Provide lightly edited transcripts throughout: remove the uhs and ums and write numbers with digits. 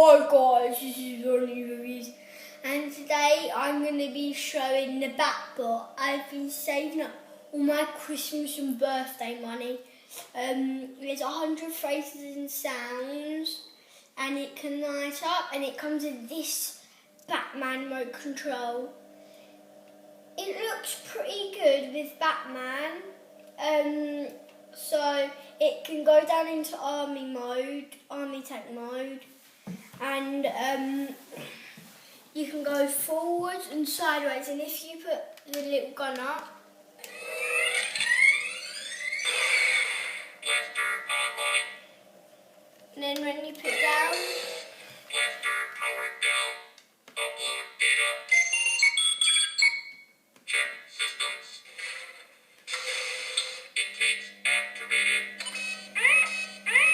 Hi guys, this is Ronny Reviews, and today I'm going to be showing the Batbot. I've been saving up all my Christmas and birthday money. There's 100 phrases and sounds, and it can light up, and it comes with this Batman remote control. It looks pretty good with Batman. So it can go down into army tank mode, and you can go forwards and sideways, and if you put the little gun up, and then when you put it down,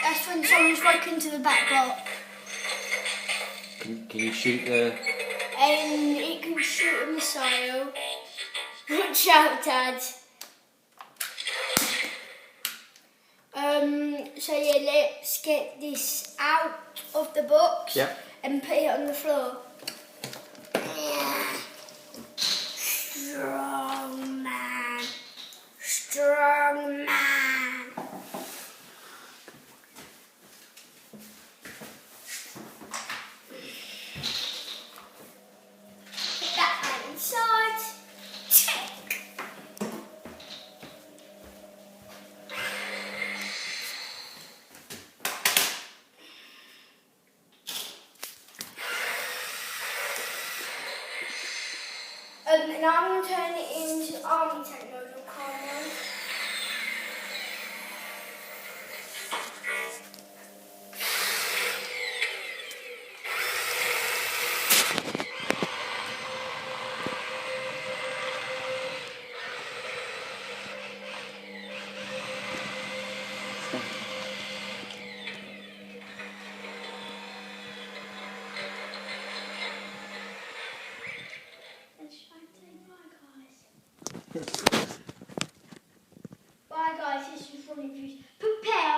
that's when someone's broken to the Batbot. Can you shoot the... And it can shoot a missile. Watch out, Dad. So yeah, let's get this out of the box and put it on the floor. Strong man. Strong man. Put that inside. Check. And now I'm going to turn it into army tank mode or car mode. Bye guys, this is Ronnys. Prepare.